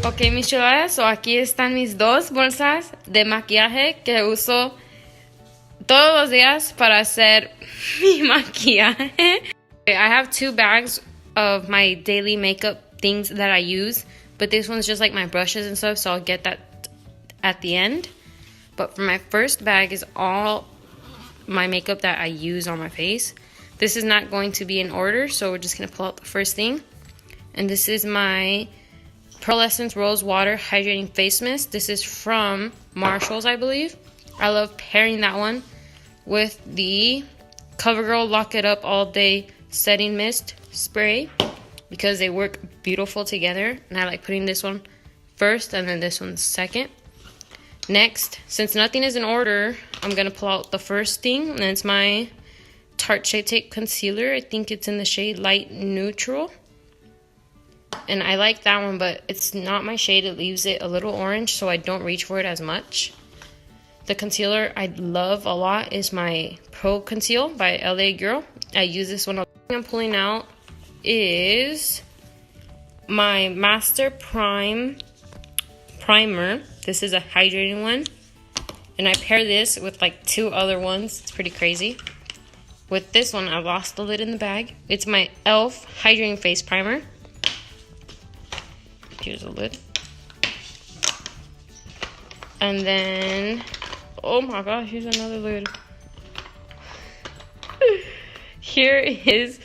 Ok, mis chuladas, so aquí están mis dos bolsas de maquillaje que uso todos los días para hacer mi maquillaje. I have two bags of my daily makeup things that I use, but this one's just like my brushes and stuff, so I'll get that at the end. But for my first bag is all my makeup that I use on my face. This is not going to be in order, so we're just going to pull out the first thing. And this is my Pearl Essence Rose Water Hydrating Face Mist. This is from Marshall's, I believe. I love pairing that one with the CoverGirl Lock It Up All Day Setting Mist Spray because they work beautiful together. And I like putting this one first and then this one second. Next, since nothing is in order, I'm going to pull out the first thing. And it's my Tarte Shade Tape Concealer. I think it's in the shade Light Neutral. And I like that one, but it's not my shade. It leaves it a little orange, so I don't reach for it as much. The concealer I love a lot is my Pro Conceal by LA Girl. I use this one. I'm pulling out is my Master Primer. This is a hydrating one. And I pair this with like two other ones. It's pretty crazy. With this one, I lost the lid in the bag. It's my e.l.f. Hydrating Face Primer. Here's a lid. And then, oh my gosh, here's another lid. Here is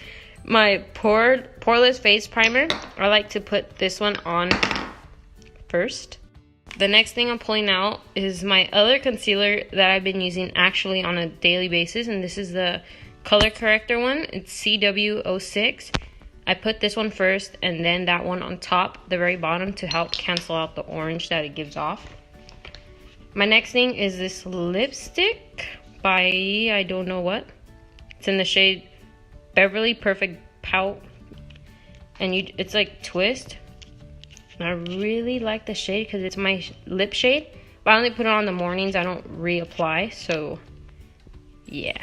my poreless face primer. I like to put this one on first. The next thing I'm pulling out is my other concealer that I've been using actually on a daily basis, and this is the color corrector one. It's CW06. I put this one first and then that one on top, the very bottom, to help cancel out the orange that it gives off. My next thing is this lipstick by I don't know what. It's in the shade Beverly Perfect Pout. And it's like twist. And I really like the shade because it's my lip shade. But I only put it on in the mornings. I don't reapply. So, yeah.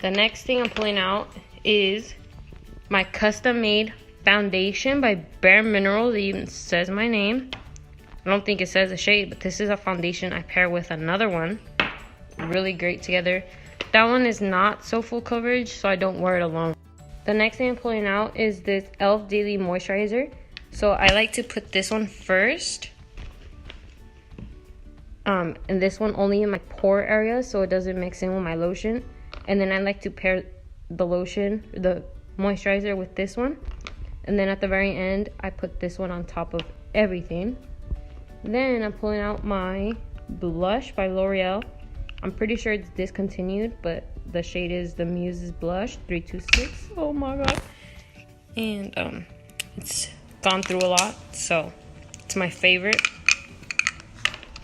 The next thing I'm pulling out is my custom-made foundation by Bare Minerals. It even says my name. I don't think it says the shade, but this is a foundation I pair with another one. Really great together. That one is not so full coverage, so I don't wear it alone. The next thing I'm pulling out is this e.l.f. Daily Moisturizer. So I like to put this one first. And this one only in my pore area, so it doesn't mix in with my lotion. And then I like to pair the lotion, the moisturizer, with this one. And then at the very end, I put this one on top of everything. Then I'm pulling out my blush by L'Oreal. I'm pretty sure it's discontinued, but the shade is the Muses Blush 326. Oh my god. And it's gone through a lot, so it's my favorite.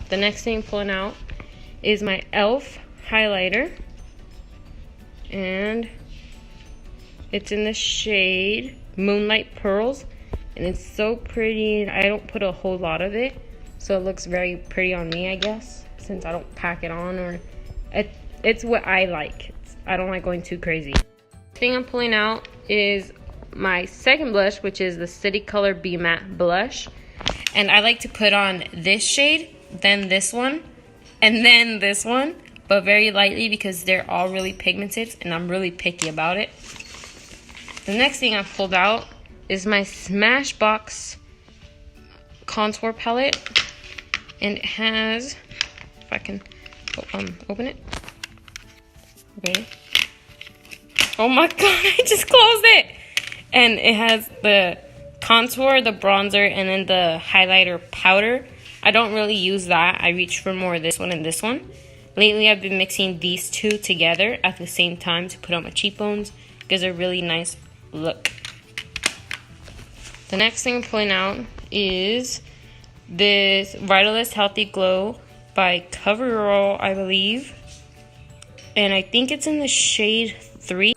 The next thing I'm pulling out is my e.l.f. highlighter. And it's in the shade Moonlight Pearls. And it's so pretty. And I don't put a whole lot of it, so it looks very pretty on me, I guess, since I don't pack it on. Or it's what I like. I don't like going too crazy. The thing I'm pulling out is my second blush, which is the City Color Be Matte Blush. And I like to put on this shade, then this one, and then this one, but very lightly because they're all really pigmented and I'm really picky about it. The next thing I pulled out is my Smashbox contour palette, and it has, if I can open it. Okay. Oh my god, I just closed it. And it has the contour, the bronzer, and then the highlighter powder. I don't really use that. I reach for more of this one and this one. Lately, I've been mixing these two together at the same time to put on my cheekbones. Gives a really nice look. The next thing I'm pulling out is this Vitalist Healthy Glow by CoverGirl, I believe. And I think it's in the shade 3.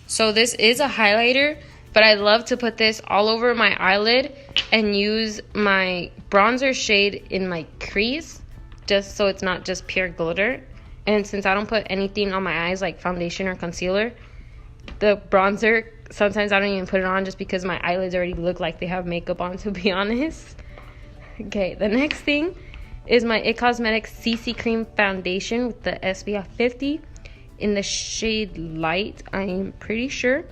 So this is a highlighter, but I love to put this all over my eyelid and use my bronzer shade in my crease, just so it's not just pure glitter. And since I don't put anything on my eyes like foundation or concealer, the bronzer sometimes I don't even put it on just because my eyelids already look like they have makeup on, to be honest. Okay, the next thing is my It Cosmetics CC Cream Foundation with the SPF 50 in the shade Light, I'm pretty sure.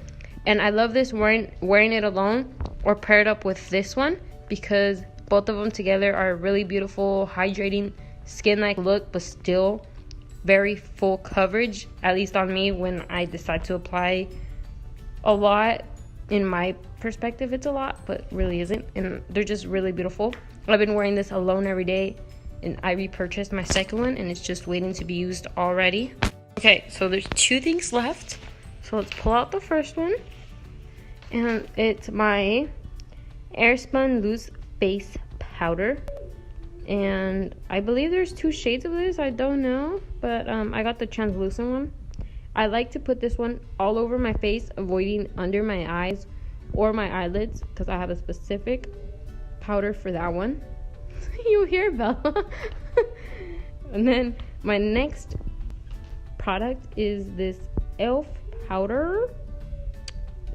And I love this wearing it alone or paired up with this one because both of them together are a really beautiful, hydrating, skin-like look, but still very full coverage, at least on me when I decide to apply a lot. In my perspective, it's a lot, but really isn't. And they're just really beautiful. I've been wearing this alone every day, and I repurchased my second one, and it's just waiting to be used already. Okay, so there's 2 things left. So let's pull out the first one. And it's my Airspun Loose Face Powder. And I believe there's 2 shades of this. I don't know. But I got the translucent one. I like to put this one all over my face, avoiding under my eyes or my eyelids, because I have a specific powder for that one. You hear, Bella? And then my next product is this e.l.f. powder.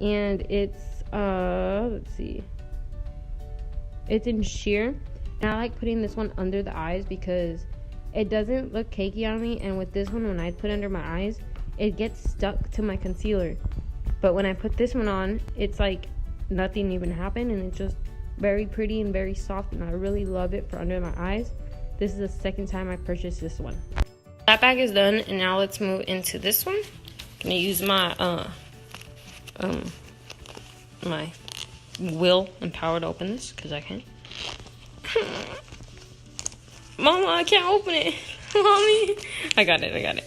And it's, let's see. It's in sheer. And I like putting this one under the eyes because it doesn't look cakey on me. And with this one, when I put it under my eyes, it gets stuck to my concealer. But when I put this one on, it's like nothing even happened, and it's just very pretty and very soft, and I really love it for under my eyes. This is the second time I purchased this one. That bag is done, and now let's move into this one. I'm gonna use my my will and power to open this because I can. Mama, I can't open it. Mommy, I got it.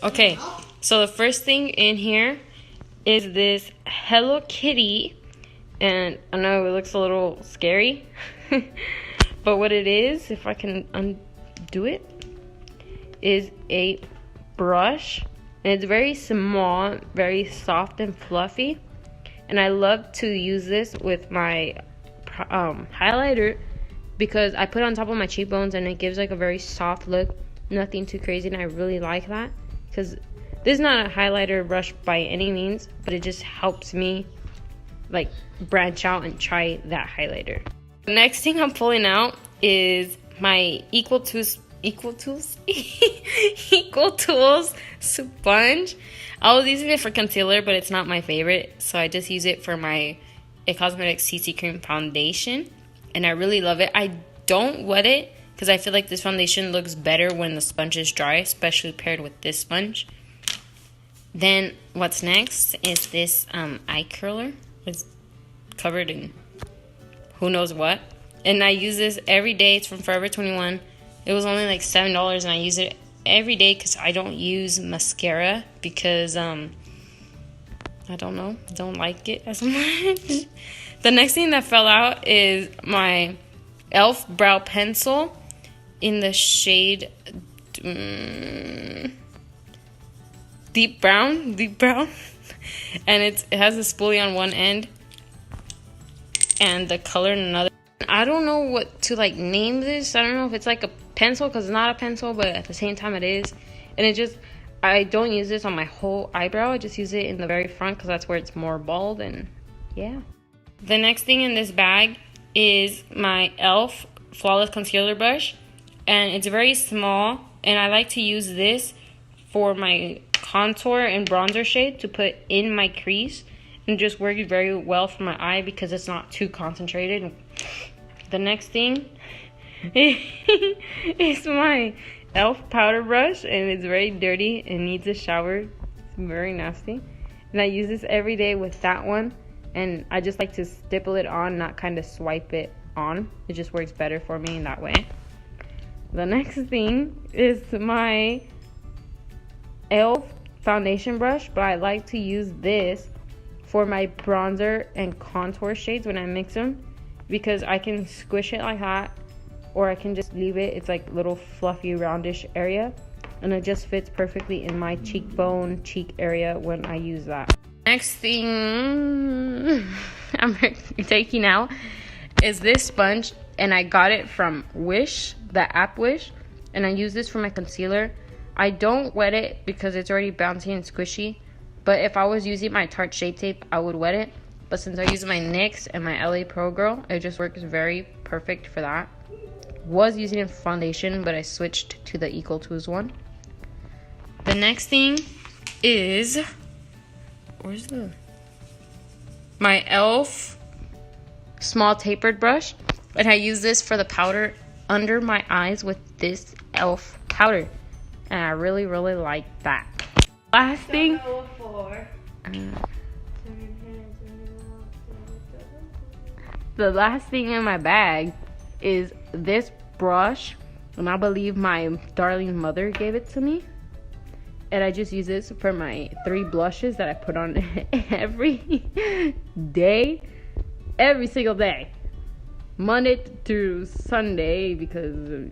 Okay, so the first thing in here is this Hello Kitty, and I know it looks a little scary, but what it is, if I can undo it, is a brush, and it's very small, very soft and fluffy, and I love to use this with my highlighter because I put it on top of my cheekbones and it gives like a very soft look, nothing too crazy, and I really like that. Because this is not a highlighter brush by any means, but it just helps me like branch out and try that highlighter. The next thing I'm pulling out is my Equal Tools sponge. I was using it for concealer, but it's not my favorite, so I just use it for my It Cosmetics CC Cream Foundation, and I really love it. I don't wet it because I feel like this foundation looks better when the sponge is dry, especially paired with this sponge. Then what's next is this eye curler. It's covered in who knows what. And I use this every day. It's from Forever 21. It was only like $7, and I use it every day because I don't use mascara because, I don't know, don't like it as much. The next thing that fell out is my e.l.f. brow pencil in the shade deep brown, and it has a spoolie on one end and the color in another. I don't know what to like name this. I don't know if it's like a pencil because it's not a pencil, but at the same time it is. And it just, I don't use this on my whole eyebrow. I just use it in the very front because that's where it's more bald, and yeah. The next thing in this bag is my e.l.f. Flawless Concealer Brush, and it's very small, and I like to use this for my contour and bronzer shade to put in my crease, and it just works very well for my eye because it's not too concentrated. The next thing is my e.l.f. powder brush, and it's very dirty and needs a shower. It's very nasty, and I use this every day with that one, and I just like to stipple it on, not kind of swipe it on. It just works better for me in that way. The next thing is my e.l.f. foundation brush, but I like to use this for my bronzer and contour shades when I mix them, because I can squish it like that, or I can just leave it. It's like little fluffy roundish area, and it just fits perfectly in my cheekbone, cheek area when I use that. Next thing I'm taking out is this sponge, and I got it from Wish, the app Wish, and I use this for my concealer. I don't wet it because it's already bouncy and squishy, But if I was using my Tarte Shape Tape, I would wet it. But since I use my NYX and my LA Pro Girl, it just works very perfect for that. Was using a foundation, but I switched to the Equal 2s one. The next thing is, my e.l.f. small tapered brush, and I use this for the powder under my eyes with this e.l.f. powder, and I really like that. Last thing, the last thing in my bag is this brush, and I believe my darling mother gave it to me. And I just use this for my 3 blushes that I put on every day. Every single day. Monday through Sunday because...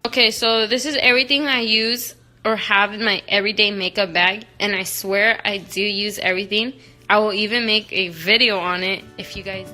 Okay, so this is everything I use or have in my everyday makeup bag. And I swear I do use everything. I will even make a video on it if you guys...